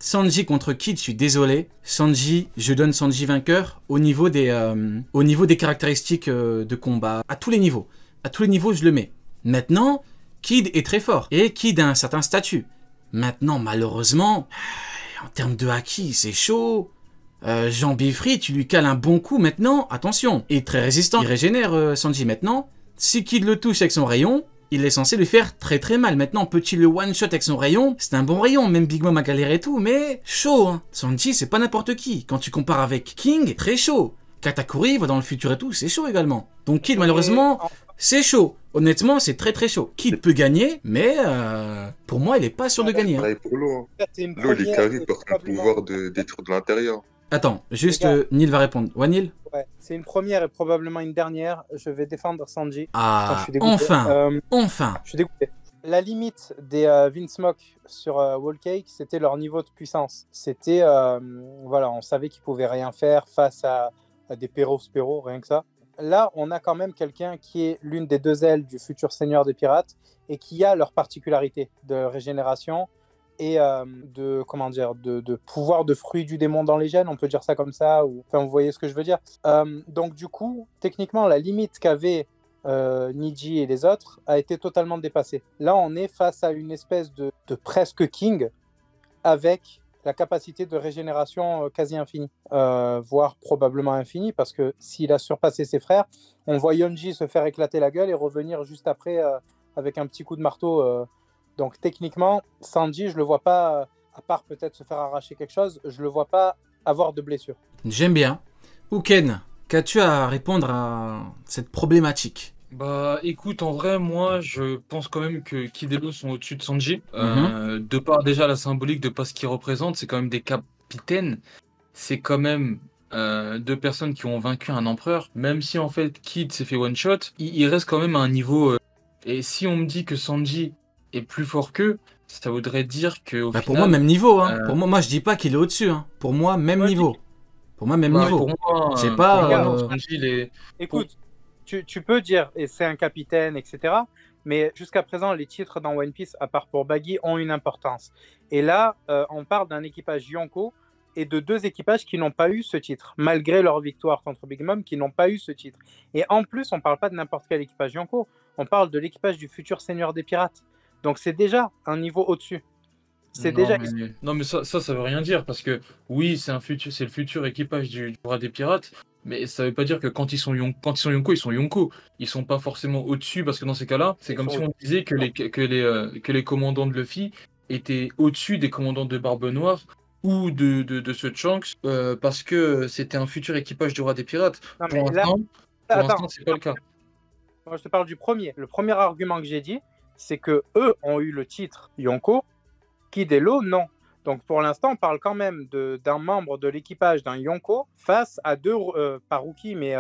Sanji contre Kid, je suis désolé. Sanji, je donne Sanji vainqueur au niveau des caractéristiques de combat. À tous les niveaux. À tous les niveaux, je le mets. Maintenant, Kid est très fort. Et Kid a un certain statut. Maintenant, malheureusement, en termes de haki, c'est chaud. Jean Bifri, tu lui cales un bon coup maintenant. Attention, il est très résistant. Il régénère Sanji maintenant. Si Kid le touche avec son rayon, il est censé lui faire très très mal. Maintenant, peut-il le one-shot avec son rayon? C'est un bon rayon, même Big Mom a galéré et tout, mais chaud, hein. Sanji, c'est pas n'importe qui. Quand tu compares avec King, très chaud. Katakuri va dans le futur et tout, c'est chaud également. Donc Kid, malheureusement, c'est chaud. Honnêtement, c'est très très chaud. Kid peut gagner, mais pour moi, il est pas sûr de gagner. Pareil pour l'eau. L'eau, il est carré par un pouvoir de détruire de l'intérieur. Attends, juste Neil va répondre. Ouais, Neil? Ouais, c'est une première et probablement une dernière. Je vais défendre Sanji. Ah, enfin, enfin. Je suis dégoûté. La limite des Vinsmoke sur Whole Cake, c'était leur niveau de puissance. C'était, voilà, on savait qu'ils pouvaient rien faire face à des Perros, rien que ça. Là, on a quand même quelqu'un qui est l'une des deux ailes du futur seigneur des pirates et qui a leur particularité de régénération et de pouvoir de fruit du démon dans les gènes, on peut dire ça comme ça, ou enfin vous voyez ce que je veux dire. Donc du coup, techniquement, la limite qu'avaient Niji et les autres a été totalement dépassée. Là, on est face à une espèce de presque king avec la capacité de régénération quasi infinie, voire probablement infinie, parce que s'il a surpassé ses frères, on voit Yonji se faire éclater la gueule et revenir juste après avec un petit coup de marteau. Donc techniquement, Sanji, je le vois pas, à part peut-être se faire arracher quelque chose, je le vois pas avoir de blessure. J'aime bien. Uken, qu'as-tu à répondre à cette problématique? Bah écoute, en vrai, moi je pense quand même que Kid et Law sont au-dessus de Sanji. De par déjà la symbolique, de par ce qu'ils représentent, c'est quand même des capitaines. C'est quand même deux personnes qui ont vaincu un empereur. Même si en fait Kid s'est fait one-shot, il reste quand même à un niveau... Et si on me dit que Sanji est plus fort qu'eux, ça voudrait dire que au Pour final, moi, même niveau. Hein. Pour moi, je dis pas qu'il est au-dessus. Hein. Pour moi, même niveau. Pour moi, même niveau. Pour moi, c'est pas... non, Sanji, il est... Écoute, tu peux dire, et c'est un capitaine, etc. Mais jusqu'à présent, les titres dans One Piece, à part pour Baggy, ont une importance. Et là, on parle d'un équipage Yonko et de deux équipages qui n'ont pas eu ce titre, malgré leur victoire contre Big Mom, qui n'ont pas eu ce titre. Et en plus, on ne parle pas de n'importe quel équipage Yonko, on parle de l'équipage du futur seigneur des pirates. Donc c'est déjà un niveau au-dessus. C'est déjà... Non, mais ça veut rien dire, parce que oui, c'est le futur équipage du roi des pirates, mais ça veut pas dire que quand ils sont Yonko, ils sont Yonko. Ils sont pas forcément au-dessus, parce que dans ces cas-là, c'est comme si on disait que les commandants de Luffy étaient au-dessus des commandants de Barbe Noire ou de ce Shanks, parce que c'était un futur équipage du roi des pirates. Non, pour l'instant, c'est pas le cas. Moi, je te parle du premier. Le premier argument que j'ai dit, c'est que eux ont eu le titre Yonko, Kid et Law, non. Donc pour l'instant, on parle quand même d'un membre de l'équipage d'un Yonko face à deux, pas rookies, mais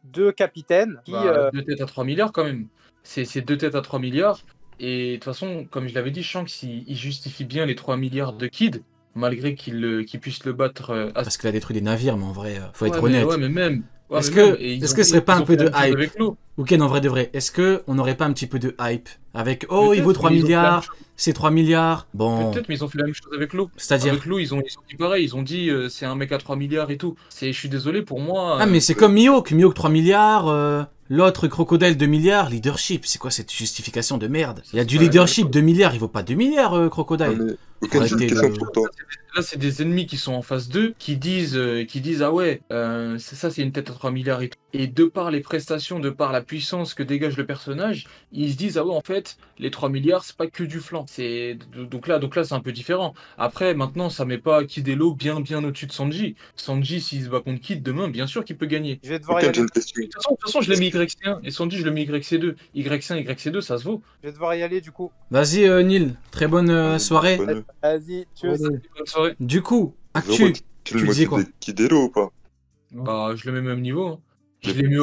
deux capitaines. Qui, Deux têtes à 3 milliards quand même. C'est deux têtes à 3 milliards. Et de toute façon, comme je l'avais dit, Shanks, il justifie bien les 3 milliards de Kid, malgré qu'il puisse le battre. Parce qu'il a détruit des navires, mais en vrai, faut être honnête. Mais même. Est-ce que ce serait pas un peu de hype? Ok, en vrai de vrai, est-ce qu'on n'aurait pas un petit peu de hype avec il vaut 3 milliards, c'est 3 milliards. Bon. Peut-être, mais ils ont fait la même chose avec l'eau. C'est-à-dire avec l'eau, ils ont dit pareil, ils ont dit c'est un mec à 3 milliards et tout. Je suis désolé pour moi. Ah, mais c'est comme Mihawk 3 milliards, l'autre Crocodile 2 milliards, leadership. C'est quoi cette justification de merde? Il y a du leadership 2 milliards, il vaut pas 2 milliards, Crocodile. Là, c'est des ennemis qui sont en phase 2 qui disent ah ouais, ça c'est une tête à 3 milliards et tout. Et de par les prestations, de par la puissance que dégage le personnage, ils se disent ah ouais, en fait, les 3 milliards, c'est pas que du flanc. Donc là c'est un peu différent. Après, maintenant, ça met pas Kid et Law bien au-dessus de Sanji. Sanji, s'il se bat contre Kid demain, bien sûr qu'il peut gagner. Je vais devoir y aller. De toute façon, je l'ai mis YC1 et Sanji, je l'ai mis YC2. Y1, YC2, ça se vaut. Je vais devoir y aller du coup. Vas-y, Neil, très bonne soirée. Vas-y, tchuss. Bonne soirée. Du coup, Actu, tu disais quoi? Kid et Law ou pas? Bah, je le mets au même niveau. Hein. Je l'ai mis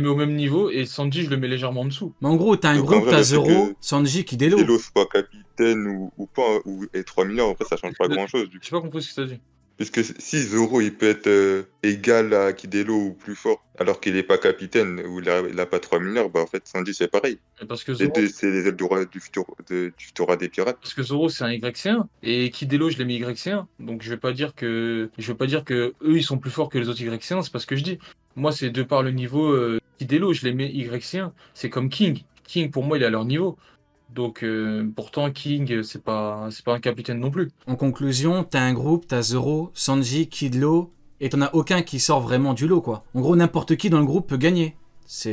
au même niveau et Sanji, je le mets légèrement en dessous. Mais en gros, t'as un groupe, t'as Zoro, Sanji, Kid et Law. Kid et Law soit capitaine ou pas, et 3 milliards, après ça change pas grand-chose. J'ai pas compris ce que t'as dit. Puisque si Zoro, il peut être égal à Kidelo ou plus fort, alors qu'il n'est pas capitaine ou il a pas 3 milliards, bah en fait, Sanji, c'est pareil. Parce que Les Zoro, deux, c'est les ailes du roi du futur, du futur roi des pirates. parce que Zoro c'est un YC1 et Kidelo je l'ai mis YC1. Donc je vais pas dire que eux ils sont plus forts que les autres YC1, c'est pas ce que je dis. Moi c'est de par le niveau Kidelo, je les mets YC1. C'est comme King. King pour moi il est à leur niveau. Donc pourtant King c'est pas un capitaine non plus. En conclusion, t'as un groupe, t'as Zoro, Sanji, Kid Lo, et t'en as aucun qui sort vraiment du lot, quoi. En gros, n'importe qui dans le groupe peut gagner.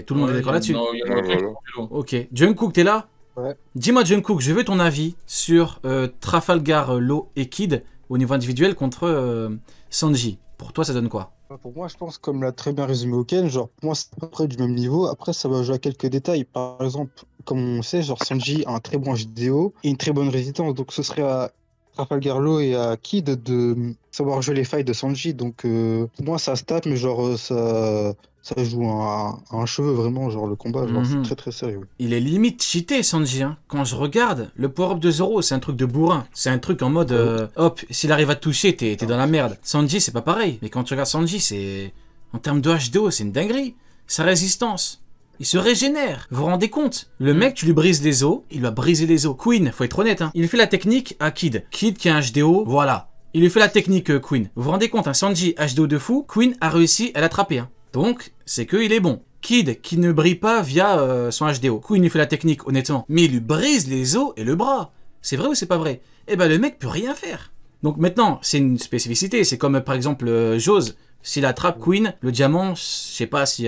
Tout le monde est d'accord là-dessus. Non, il y en a Ouais, aucun qui voilà. est plus loin. Ok. Jungkook, t'es là? Ouais. Dis-moi, Jungkook, je veux ton avis sur Trafalgar Law et Kid au niveau individuel contre Sanji. Pour toi, ça donne quoi? Pour moi, je pense, comme l'a très bien résumé Oken, genre, pour moi, c'est à peu près du même niveau. Après, ça va jouer à quelques détails. Par exemple, comme on sait, genre, Sanji a un très bon HDO et une très bonne résistance. Donc, ce serait à Trafalgar Law et à Kid de savoir jouer les failles de Sanji. Donc, pour moi, ça se tape, mais genre, ça joue à un cheveu, vraiment. Genre, le combat, genre, c'est Mhm. très, très sérieux. Il est limite cheaté, Sanji. Hein. Quand je regarde, le power-up de Zoro, c'est un truc de bourrin. C'est un truc en mode, hop, s'il arrive à te toucher, t'es dans la merde. Sanji, c'est pas pareil. Mais quand tu regardes Sanji, c'est... En termes de HDO, c'est une dinguerie. Sa résistance. Il se régénère. Vous vous rendez compte? Le mec, tu lui brises les os, il lui a brisé les os. Queen, faut être honnête, hein. Il fait la technique à Kid. Kid qui a un HDO, voilà. Il lui fait la technique Queen. Vous vous rendez compte, hein, Sanji, HDO de fou, Queen a réussi à l'attraper. Hein. Donc, c'est qu'il est bon. Kid qui ne brille pas via son HDO. Queen lui fait la technique, honnêtement. Mais il lui brise les os et le bras. C'est vrai ou c'est pas vrai? Eh ben, le mec peut rien faire. Donc maintenant, c'est une spécificité. C'est comme, par exemple, Jose. S'il attrape Queen, le diamant, je sais pas s'il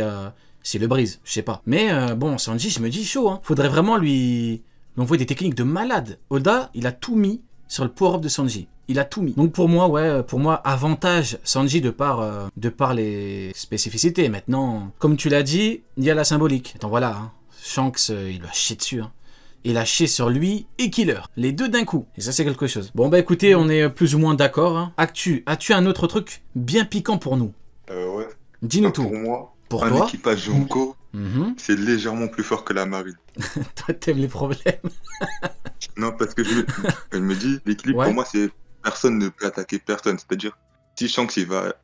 le brise, je sais pas. Mais bon, Sanji, je me dis chaud, hein. Faudrait vraiment lui envoyer des techniques de malade. Oda, il a tout mis sur le power-up de Sanji. Il a tout mis. Donc pour moi, avantage Sanji de par les spécificités. Maintenant, comme tu l'as dit, il y a la symbolique. Attends, voilà, hein. Shanks, il va chier dessus, hein. Il a chié sur lui et Killer. Les deux d'un coup. Et ça, c'est quelque chose. Bon, bah écoutez, on est plus ou moins d'accord. Hein. As-tu un autre truc bien piquant pour nous? Ouais. Dis-nous tout. Pour moi, Pour un toi équipage Yonko, Mhm. c'est légèrement plus fort que la marine. Toi, t'aimes les problèmes. Non, parce que je me dis, l'équilibre Ouais. pour moi, c'est personne ne peut attaquer personne. C'est-à-dire, si Shanks il va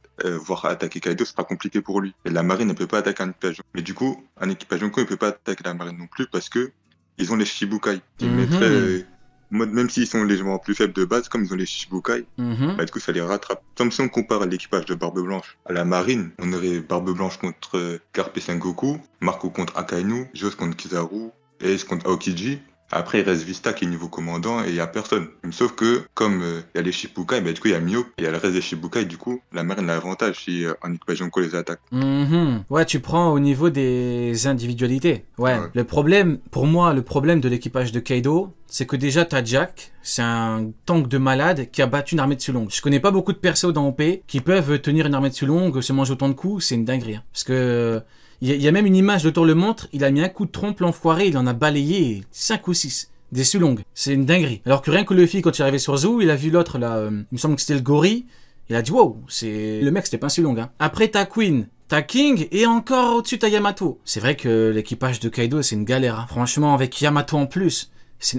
voir attaquer Kaido, c'est pas compliqué pour lui. Et la marine ne peut pas attaquer un équipage Yonko. Mais du coup, un équipage Yonko ne peut pas attaquer la marine non plus parce que ils ont les Shichibukai. Qui Mhm. mettraient, même s'ils sont légèrement plus faibles de base, comme ils ont les Shichibukai, Mhm. bah, du coup, ça les rattrape. Comme si on compare l'équipage de Barbe Blanche à la marine, on aurait Barbe Blanche contre Garp et Sengoku, Marco contre Akainu, Jos contre Kizaru, Ace contre Aokiji. Après, il reste Vista qui est niveau commandant et il n'y a personne. Sauf que, comme il y a les Shichibukai, bah, du coup, il y a Mio et il y a le reste des Shichibukai. Du coup, la marine a l'avantage si un équipage Yonko les attaque. Mhm. Ouais, tu prends au niveau des individualités. Ouais. Ouais. Le problème, pour moi, le problème de l'équipage de Kaido, c'est que déjà, t'as Jack, c'est un tank de malade qui a battu une armée de Sulong. Je connais pas beaucoup de persos dans OP qui peuvent tenir une armée de Sulong, se manger autant de coups, c'est une dinguerie. Hein. Parce que il y a même une image, l'auteur le montre, il a mis un coup de trompe, l'enfoiré, il en a balayé 5 ou 6. Des Sulong. C'est une dinguerie. Alors que rien que Luffy, quand il est arrivé sur Zou, il a vu l'autre, là, il me semble que c'était le gorille, il a dit wow, le mec c'était pas un Sulong. Hein. Après t'as Queen, t'as King et encore au-dessus t'as Yamato. C'est vrai que l'équipage de Kaido c'est une galère. Hein. Franchement avec Yamato en plus.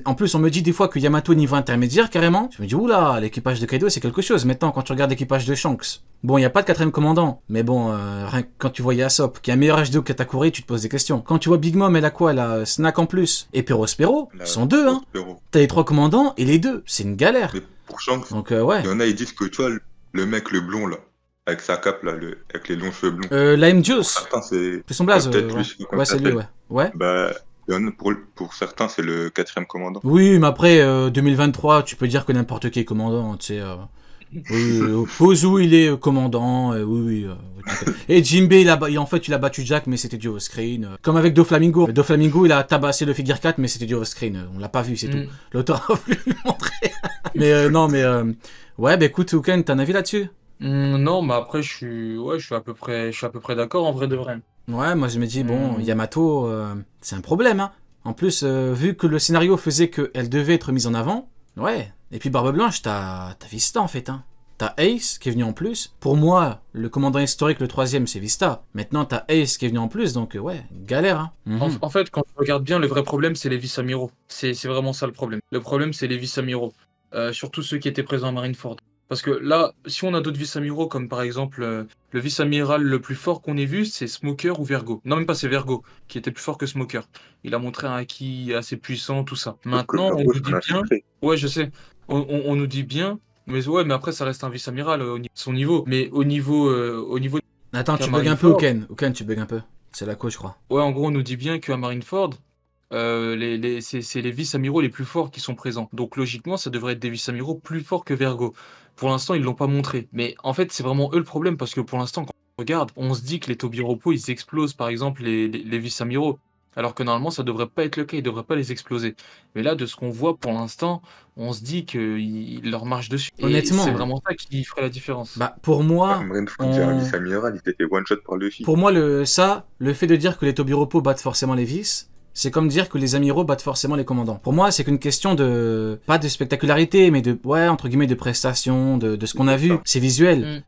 En plus on me dit des fois que Yamato niveau intermédiaire carrément. Je me dis oula, l'équipage de Kaido c'est quelque chose. Maintenant quand tu regardes l'équipage de Shanks. Bon il n'y a pas de quatrième commandant. Mais bon, rien que quand tu vois Yasop qui a un meilleur HDO que Katakuri, tu te poses des questions. Quand tu vois Big Mom, elle a quoi? Elle a Snack en plus. Et Perospero, ils sont deux hein. Prospero. T'as les 3 commandants et les deux. C'est une galère. Mais pour Shanks, Donc ouais. il y en a, ils disent que tu vois, le mec, le blond, là, avec sa cape, là, avec les longs cheveux blonds. Lime Pour Juice. certains, c'est. C'est son blaze. Peut-être Ouais, lui, je sais pas comment ouais ça c'est lui, s'appelle. ouais. Ouais. Bah, il y en a pour certains, c'est le quatrième commandant. Oui, mais après, 2023, tu peux dire que n'importe qui est commandant, tu sais. Oui, Ozu, il est commandant, oui. Et Jinbe, en fait, il a battu Jack, mais c'était du off-screen. Comme avec Doflamingo. Doflamingo, il a tabassé le Figure 4, mais c'était du off-screen. On l'a pas vu, c'est tout. L'auteur a voulu le montrer. Mais non, mais... Ouais, bah écoute, Uken, t'as un avis là-dessus? Non, mais après je suis à peu près d'accord en vrai de vrai. Ouais, moi je me dis, bon, Yamato, c'est un problème, hein. En plus, vu que le scénario faisait qu'elle devait être mise en avant, ouais. Et puis Barbe Blanche, t'as Vista en fait, hein. T'as Ace qui est venu en plus. Pour moi, le commandant historique, le troisième, c'est Vista. Maintenant, t'as Ace qui est venu en plus, donc ouais, galère, hein. En fait, quand tu regardes bien, le vrai problème, c'est les vice-amiraux. C'est vraiment ça le problème. Le problème, c'est les vice-amiraux. Surtout ceux qui étaient présents à Marineford. Parce que là, si on a d'autres vice-amiraux, comme par exemple le vice-amiral le plus fort qu'on ait vu, c'est Smoker ou Vergo. Non, même pas, c'est Vergo, qui était plus fort que Smoker. Il a montré un haki assez puissant, tout ça. Sauf que Maintenant, on Vergo, nous c'est dit un bien... infiltré. Ouais, je sais. On nous dit bien... Mais ouais, mais après, ça reste un vice-amiral au niveau de son niveau. Mais au niveau Attends, qu'à tu bugs un peu, Marineford... Oken, tu bugs un peu. C'est la cause, je crois. Ouais, en gros, on nous dit bien qu'à Marineford, c'est les vice-amiraux les plus forts qui sont présents. Donc logiquement, ça devrait être des vice-amiraux plus forts que Vergo. Pour l'instant, ils l'ont pas montré. Mais en fait, c'est vraiment eux le problème parce que pour l'instant, quand on regarde, on se dit que les Tobiropo, ils explosent par exemple les vice-amiraux. Alors que normalement, ça devrait pas être le cas, ils devraient pas les exploser. Mais là, de ce qu'on voit pour l'instant, on se dit qu'ils leur marchent dessus. Et c'est Honnêtement, vraiment ça qui ferait la différence. bah, pour moi, Marineford, j'ai un vice-amiral, il s'est fait one-shot par Luffy. pour moi, le fait de dire que les Tobiropo battent forcément les vices, c'est comme dire que les amiraux battent forcément les commandants. Pour moi, c'est qu'une question de, pas de spectacularité, mais de, ouais, entre guillemets, de prestation, de ce qu'on a vu. C'est visuel.